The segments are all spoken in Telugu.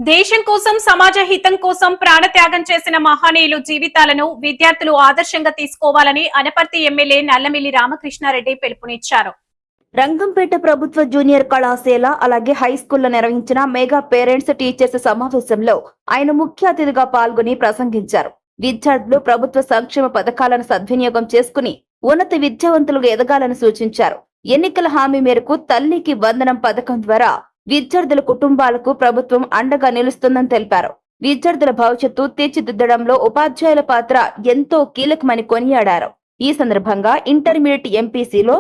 దేశం కోసం సమాజ హితం కోసం ప్రాణత్యాగం చేసిన మహనీయులు జీవితాలను విద్యార్థులు ఆదర్శంగా తీసుకోవాలని అనపర్తి ఎమ్మెల్యే నల్లమిల్లి రామకృష్ణారెడ్డి పిలుపునిచ్చారు. రంగంపేట ప్రభుత్వ జూనియర్ కళాశాల అలాగే హై స్కూల్లో నిర్వహించిన మెగా పేరెంట్స్ టీచర్స్ సమావేశంలో ఆయన ముఖ్య అతిథిగా పాల్గొని ప్రసంగించారు. విద్యార్థులు ప్రభుత్వ సంక్షేమ పథకాలను సద్వినియోగం చేసుకుని ఉన్నత విద్యావంతులుగా ఎదగాలని సూచించారు. ఎన్నికల హామీ మేరకు తల్లికి వందనం పథకం ద్వారా విద్యార్థుల కుటుంబాలకు ప్రభుత్వం అండగా నిలుస్తుందని తెలిపారు. విద్యార్థుల భవిష్యత్తు తీర్చిదిద్దడంలో ఉపాధ్యాయుల పాత్ర ఎంతో కీలకమని కొనియాడారు. ఈ సందర్భంగా ఇంటర్మీడియట్ ఎంపీసీలో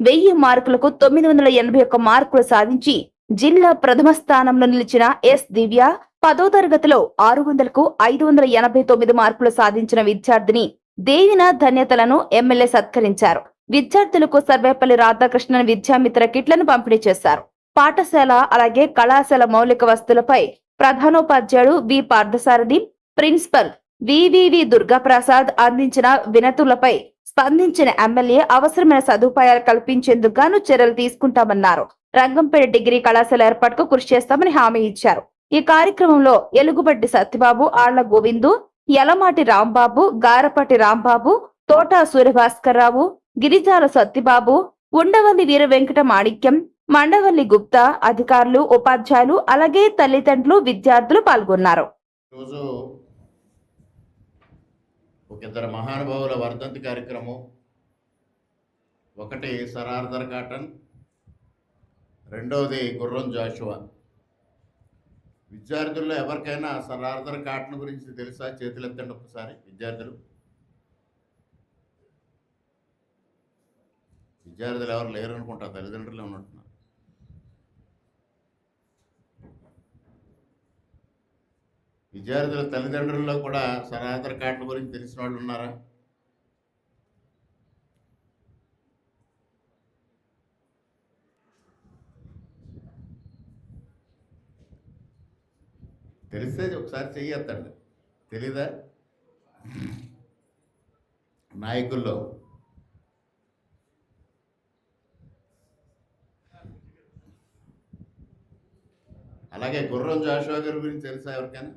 1000 మార్కులకు 981 మార్కులు సాధించి జిల్లా ప్రథమ స్థానంలో నిలిచిన ఎస్ దివ్య, 10వ తరగతిలో 600కు 589 మార్కులు సాధించిన విద్యార్థిని దేవిన ధన్యతలను ఎమ్మెల్యే సత్కరించారు. విద్యార్థులకు సర్వేపల్లి రాధాకృష్ణన్ విద్యామిత్ర కిట్లను పంపిణీ చేశారు. పాఠశాల అలాగే కళాశాల మౌలిక వస్తువులపై ప్రధానోపాధ్యాయుడు వి పార్థసారథి, ప్రిన్సిపల్ వివివి దుర్గాప్రసాద్ అందించిన వినతులపై స్పందించిన ఎమ్మెల్యే అవసరమైన సదుపాయాలు కల్పించేందుకు గాను చర్యలు తీసుకుంటామన్నారు. రంగంపేట డిగ్రీ కళాశాల ఏర్పాటుకు కృషి చేస్తామని హామీ ఇచ్చారు. ఈ కార్యక్రమంలో ఎలుగుబడ్డి సత్యబాబు, ఆళ్ల గోవిందు, యలమాటి రాంబాబు, గారపాటి రాంబాబు, తోటా సూర్యభాస్కర్రావు, గిరిజాల సత్యబాబు, ఉండవల్లి వీర వెంకట మాణిక్యం, మండవల్లి గుప్తా, అధికారులు, ఉపాధ్యాయులు అలాగే తల్లిదండ్రులు, విద్యార్థులు పాల్గొన్నారు. ఒక ఇద్దరు మహానుభావుల వర్ధంతి కార్యక్రమం. ఒకటి సర్ ఆర్థర్ కాటన్, రెండవది గుర్రం జాషువా. విద్యార్థుల్లో ఎవరికైనా సర్ ఆర్థర్ కాటన్ గురించి తెలుసా? చేతులెత్తండి ఒకసారి. విద్యార్థులు ఎవరు లేరు అనుకుంటా, తల్లిదండ్రులే ఉన్నట్టున్నారు. విద్యార్థుల తల్లిదండ్రుల్లో కూడా సర్ ఆర్థర్ కాటన్ గురించి తెలిసిన వాళ్ళు ఉన్నారా? తెలిస్తే ఒకసారి చెయ్యొద్దండి. తెలీదా? నాయకుల్లో అలాగే గుర్రం జాషువా గారి గురించి తెలుసా ఎవరికైనా?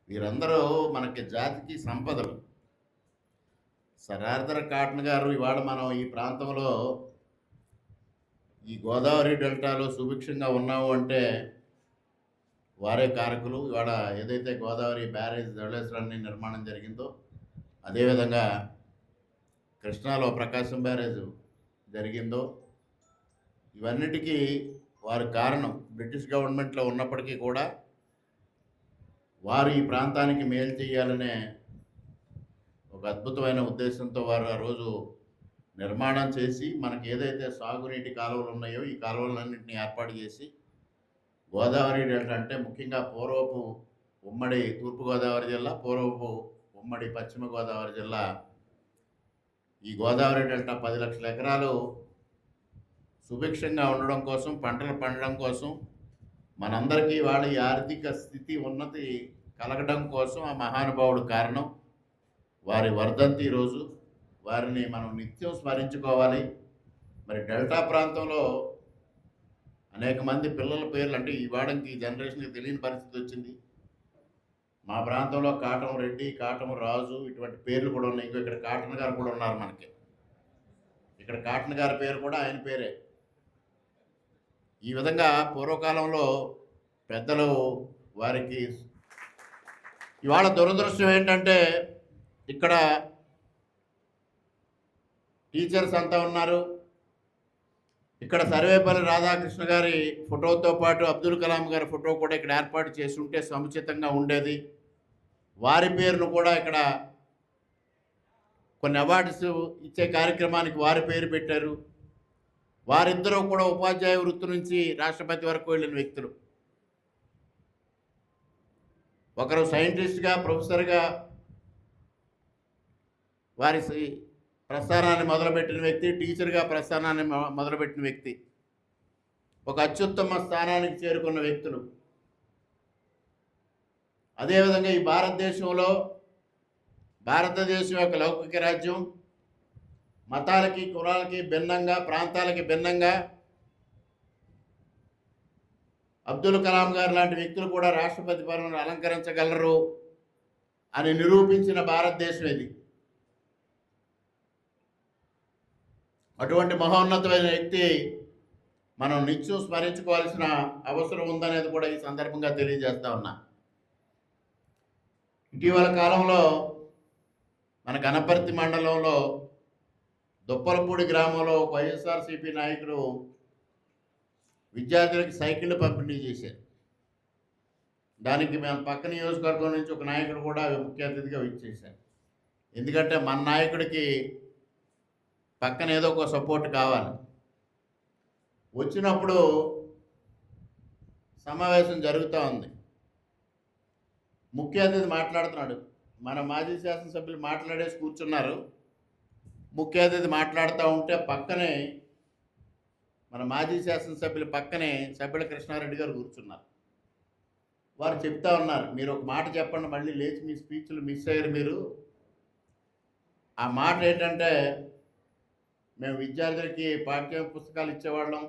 వీరందరూ మనకి జాతికి సంపదలు. సర్ ఆర్థర్ కాటన్ గారు ఇవాళ మనం ఈ ప్రాంతంలో ఈ గోదావరి డెల్టాలో సుభిక్షంగా ఉన్నాము అంటే వారే కారకులు. ఇవాళ ఏదైతే గోదావరి బ్యారేజ్ ధవళేశ్వరాన్ని నిర్మాణం జరిగిందో, అదేవిధంగా కృష్ణాలో ప్రకాశం బ్యారేజ్ జరిగిందో, ఇవన్నిటికీ వారు కారణం. బ్రిటిష్ గవర్నమెంట్లో ఉన్నప్పటికీ కూడా వారు ఈ ప్రాంతానికి మేలు చేయాలనే ఒక అద్భుతమైన ఉద్దేశంతో వారు ఆ రోజు నిర్మాణం చేసి మనకి ఏదైతే సాగునీటి కాలువలు ఉన్నాయో ఈ కాలువలన్నింటినీ ఏర్పాటు చేసి గోదావరి డెల్టా అంటే ముఖ్యంగా పూర్వపు ఉమ్మడి తూర్పుగోదావరి జిల్లా, పూర్వపు ఉమ్మడి పశ్చిమ గోదావరి జిల్లా, ఈ గోదావరి డెల్టా 10 లక్షల ఎకరాలు సుభిక్షంగా ఉండడం కోసం, పంటలు పండడం కోసం, మనందరికీ వాళ్ళ ఈ ఆర్థిక స్థితి ఉన్నతి కలగడం కోసం ఆ మహానుభావుడు కారణం. వారి వర్ధంతి రోజు వారిని మనం నిత్యం స్మరించుకోవాలి. మరి డెల్టా ప్రాంతంలో అనేక మంది పిల్లల పేర్లు అంటే ఈ వాడంకి ఈ జనరేషన్కి తెలియని పరిస్థితి వచ్చింది. మా ప్రాంతంలో కాటం రెడ్డి, కాటం రాజు ఇటువంటి పేర్లు కూడా ఉన్నాయి. ఇంకో ఇక్కడ కాటన్ గారు కూడా ఉన్నారు మనకి. ఇక్కడ కాటన్ గారి పేరు కూడా ఆయన పేరే. ఈ విధంగా పూర్వకాలంలో పెద్దలు వారికి ఇవాళ దురదృష్టం ఏంటంటే ఇక్కడ టీచర్స్ అంతా ఉన్నారు. ఇక్కడ సర్వేపల్లి రాధాకృష్ణ గారి ఫోటోతో పాటు అబ్దుల్ కలాం గారి ఫోటో కూడా ఇక్కడ ఏర్పాటు చేసి ఉంటే సముచితంగా ఉండేది. వారి పేరును కూడా ఇక్కడ కొన్ని అవార్డ్స్ ఇచ్చే కార్యక్రమానికి వారి పేరు పెట్టారు. వారిద్దరూ కూడా ఉపాధ్యాయ వృత్తి నుంచి రాష్ట్రపతి వరకు వెళ్ళిన వ్యక్తులు. ఒకరు సైంటిస్ట్గా, ప్రొఫెసర్గా వారి ప్రస్థానాన్ని మొదలుపెట్టిన వ్యక్తి, టీచర్గా ప్రస్థానాన్ని మొదలుపెట్టిన వ్యక్తి, ఒక అత్యుత్తమ స్థానానికి చేరుకున్న వ్యక్తులు. అదేవిధంగా ఈ భారతదేశం యొక్క లౌకిక రాజ్యం మతాలకి కులాలకి భిన్నంగా, ప్రాంతాలకి భిన్నంగా అబ్దుల్ కలాం గారు లాంటి వ్యక్తులు కూడా రాష్ట్రపతి పదవిని అలంకరించగలరు అని నిరూపించిన భారతదేశం ఇది. అటువంటి మహోన్నతమైన వ్యక్తి మనం నిత్యం స్మరించుకోవాల్సిన అవసరం ఉందనేది కూడా ఈ సందర్భంగా తెలియజేస్తా ఉన్నా. ఇటీవల కాలంలో మన గణపర్తి మండలంలో దుప్పలపూడి గ్రామంలో ఒక వైఎస్ఆర్సీపీ నాయకుడు విద్యార్థులకు సైకిళ్ళు పంపిణీ చేశారు. దానికి మేము పక్క నియోజకవర్గం నుంచి ఒక నాయకుడు కూడా ముఖ్య అతిథిగా విచ్చేశారు. ఎందుకంటే మన నాయకుడికి పక్కన ఏదో ఒక సపోర్ట్ కావాలి. వచ్చినప్పుడు సమావేశం జరుగుతూ ఉంది. ముఖ్య అతిథి మాట్లాడుతున్నాడు. మన మాజీ శాసనసభ్యులు మాట్లాడేసి కూర్చున్నారు. ముఖ్య అతిథి మాట్లాడుతూ ఉంటే పక్కనే మన మాజీ శాసనసభ్యుల పక్కనే సభ్యుల కృష్ణారెడ్డి గారు కూర్చున్నారు. వారు చెప్తా ఉన్నారు, మీరు ఒక మాట చెప్పండి, మళ్ళీ లేచి మీ స్పీచ్లు మిస్ అయ్యారు మీరు. ఆ మాట ఏంటంటే, మేము విద్యార్థులకి పాఠ్య పుస్తకాలు ఇచ్చేవాళ్ళం,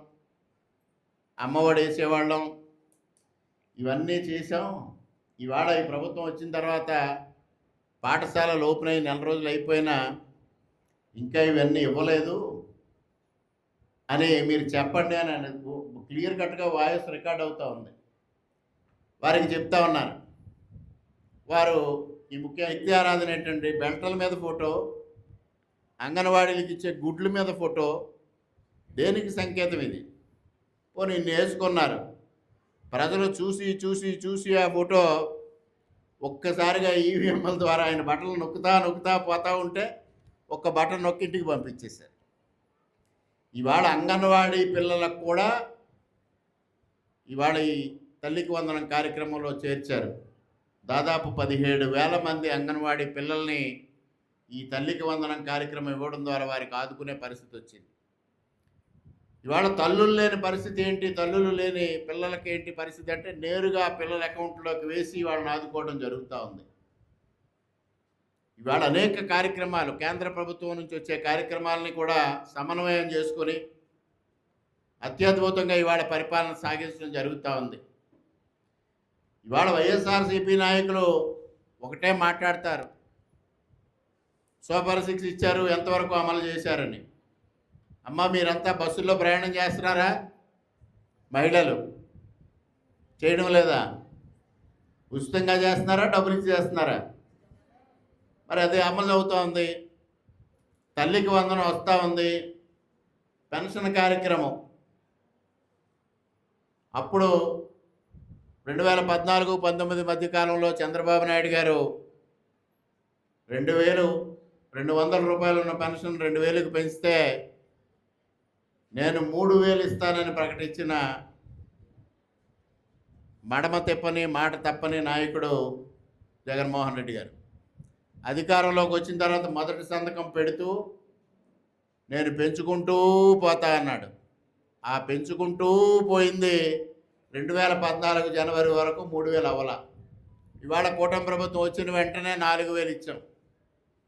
అమ్మఒడి వేసేవాళ్ళం, ఇవన్నీ చేసాం. ఇవాళ ఈ ప్రభుత్వం వచ్చిన తర్వాత పాఠశాలలు ఓపెన్ అయ్యి 4 రోజులు అయిపోయినా ఇంకా ఇవన్నీ ఇవ్వలేదు అని మీరు చెప్పండి అని క్లియర్ కట్గా వాయిస్ రికార్డ్ అవుతూ ఉంది. వారికి చెప్తా ఉన్నారు. వారు ఈ ముఖ్య నిత్యారాధన ఏంటంటే, బెల్టల మీద ఫోటో, అంగన్వాడీలకు ఇచ్చే గుడ్ల మీద ఫోటో, దేనికి సంకేతం ఇది? పోనీ ఇన్ని వేసుకున్నారు. ప్రజలు చూసి చూసి చూసి ఆ ఫోటో ఒక్కసారిగా ఈవీఎంల ద్వారా ఆయన బట్టలు నొక్కుతా పోతూ ఉంటే ఒక్క బటన్ నొక్కి ఇంటికి పంపించేశారు. ఇవాళ అంగన్వాడీ పిల్లలకు కూడా ఇవాళ ఈ తల్లికి వందనం కార్యక్రమంలో చేర్చారు. దాదాపు 17,000 మంది అంగన్వాడీ పిల్లల్ని ఈ తల్లికి వందనం కార్యక్రమం ఇవ్వడం ద్వారా వారికి ఆదుకునే పరిస్థితి వచ్చింది. ఇవాళ తల్లులు లేని పరిస్థితి ఏంటి, తల్లులు లేని పిల్లలకి ఏంటి పరిస్థితి అంటే, నేరుగా పిల్లల అకౌంట్లోకి వేసి వాళ్ళని ఆదుకోవడం జరుగుతూ ఉంది. ఇవాళ అనేక కార్యక్రమాలు కేంద్ర ప్రభుత్వం నుంచి వచ్చే కార్యక్రమాలని కూడా సమన్వయం చేసుకొని అత్యద్భుతంగా ఇవాళ పరిపాలన సాగించడం జరుగుతూ ఉంది. ఇవాళ వైఎస్ఆర్సీపీ నాయకులు ఒకటే మాట్లాడతారు, సూపర్ 6 ఇచ్చారు, ఎంతవరకు అమలు చేశారని. అమ్మ, మీరంతా బస్సుల్లో ప్రయాణం చేస్తున్నారా? మహిళలు చేయడం లేదా? ఉచితంగా చేస్తున్నారా, డబ్బులు ఇచ్చి చేస్తున్నారా? మరి అది అమలు అవుతూ ఉంది. తల్లికి వందనం వస్తూ ఉంది. పెన్షన్ కార్యక్రమం అప్పుడు 2014-19 మధ్యకాలంలో చంద్రబాబు నాయుడు గారు 2,200 రూపాయలు ఉన్న పెన్షన్ 2,000కి పెంచితే నేను 3,000 ఇస్తానని ప్రకటించిన మడమ తిప్పని మాట తప్పని నాయకుడు జగన్మోహన్ రెడ్డి గారు అధికారంలోకి వచ్చిన తర్వాత మొదటి సంతకం పెడుతూ నేను పెంచుకుంటూ పోతా అన్నాడు. ఆ పెంచుకుంటూ పోయింది 2014 జనవరి వరకు 3,000 అవ్వాల. ఇవాళ కూటమి ప్రభుత్వం వచ్చిన వెంటనే 4,000 ఇచ్చాం.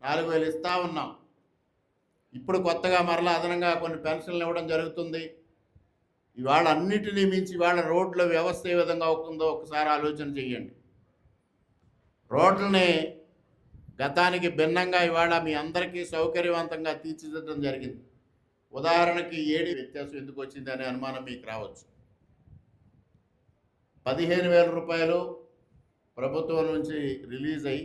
4,000 ఇస్తూ ఉన్నాం. ఇప్పుడు కొత్తగా మరలా అదనంగా కొన్ని పెన్షన్లు ఇవ్వడం జరుగుతుంది. ఇవాళ అన్నిటినీ మించి ఇవాళ రోడ్ల వ్యవస్థ ఏ విధంగా అవుతుందో ఒకసారి ఆలోచన చేయండి. రోడ్లని గతానికి భిన్నంగా ఇవాళ మీ అందరికీ సౌకర్యవంతంగా తీర్చిదిద్దడం జరిగింది. ఉదాహరణకి ఏడి వ్యత్యాసం ఎందుకు వచ్చింది అనే అనుమానం మీకు రావచ్చు. 15,000 రూపాయలు ప్రభుత్వం నుంచి రిలీజ్ అయ్యి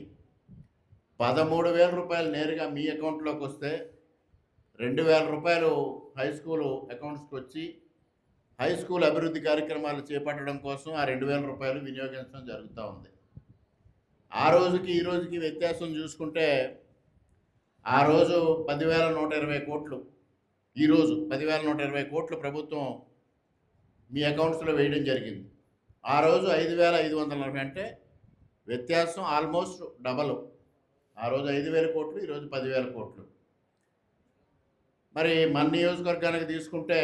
13,000 రూపాయలు నేరుగా మీ అకౌంట్లోకి వస్తే 2,000 రూపాయలు హై స్కూల్ అకౌంట్స్కి వచ్చి హై స్కూల్ అభివృద్ధి కార్యక్రమాలు చేపట్టడం కోసం ఆ 2,000 రూపాయలు వినియోగించడం జరుగుతూ ఉంది. ఆ రోజుకి ఈ రోజుకి వ్యత్యాసం చూసుకుంటే ఆ రోజు 10,120 కోట్లు, ఈరోజు 10,120 కోట్లు ప్రభుత్వం మీ అకౌంట్స్లో వేయడం జరిగింది. ఆ రోజు 5,540 అంటే వ్యత్యాసం ఆల్మోస్ట్ డబల్. ఆ రోజు 5,000 కోట్లు, ఈరోజు 10,000 కోట్లు. మరి మన నియోజకవర్గానికి తీసుకుంటే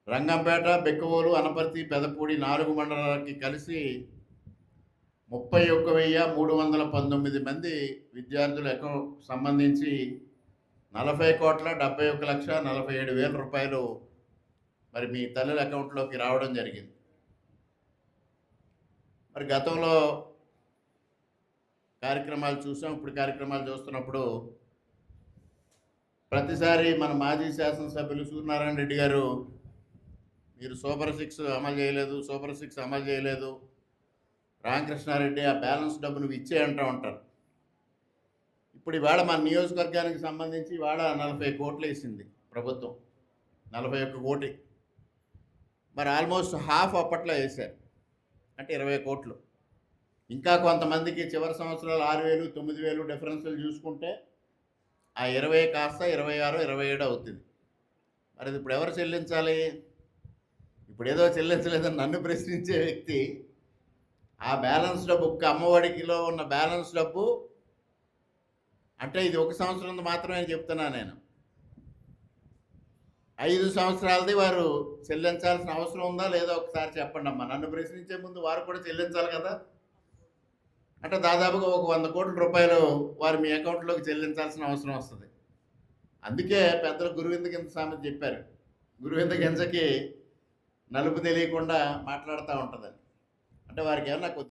రంగంపేట, బెక్కవోలు, అనపర్తి, పెదపూడి 4 మండలాలకి కలిసి 31,319 మంది విద్యార్థులకు సంబంధించి 40,71,47,000 రూపాయలు మరి మీ తల్లుల అకౌంట్లోకి రావడం జరిగింది. మరి గతంలో కార్యక్రమాలు చూసాం, ఇప్పుడు కార్యక్రమాలు చూస్తున్నప్పుడు ప్రతిసారి మన మాజీ శాసనసభ్యులు సూర్యనారాయణ రెడ్డి గారు మీరు సూపర్ 6 అమలు చేయలేదు, సూపర్ 6 అమలు చేయలేదు, రామకృష్ణారెడ్డి ఆ బ్యాలెన్స్ డబ్బు నువ్వు ఇచ్చే అంటూ ఉంటారు. ఇప్పుడు ఇవాళ మన నియోజకవర్గానికి సంబంధించి ఇవాళ 40 కోట్లు వేసింది ప్రభుత్వం, 41 కోటి. మరి ఆల్మోస్ట్ హాఫ్ అప్పట్లో వేశారు, అంటే 20 కోట్లు. ఇంకా కొంతమందికి చివరి సంవత్సరాలు 6,000, 9,000 డిఫరెన్స్లు చూసుకుంటే ఆ 20 కాస్త 26, 27 అవుతుంది. మరి ఇది ఇప్పుడు ఎవరు చెల్లించాలి? ఇప్పుడు ఏదో చెల్లించలేదని నన్ను ప్రశ్నించే వ్యక్తి ఆ బ్యాలెన్స్ డబ్బు, ఒక్క అమ్మఒడికిలో ఉన్న బ్యాలెన్స్ డబ్బు అంటే ఇది 1 సంవత్సరం మాత్రమే చెప్తున్నా నేను, 5 సంవత్సరాలది వారు చెల్లించాల్సిన అవసరం ఉందా లేదా ఒకసారి చెప్పండి అమ్మా. నన్ను ప్రశ్నించే ముందు వారు కూడా చెల్లించాలి కదా. అంటే దాదాపుగా ఒక 100 కోట్ల రూపాయలు వారు మీ అకౌంట్లోకి చెల్లించాల్సిన అవసరం వస్తుంది. అందుకే పెద్దలు గురువింద గింజ సామెత చెప్పారు, గురువింద గింజకి నలుపు తెలియకుండా మాట్లాడుతూ ఉంటుందని. అంటే వారికి ఏమన్నా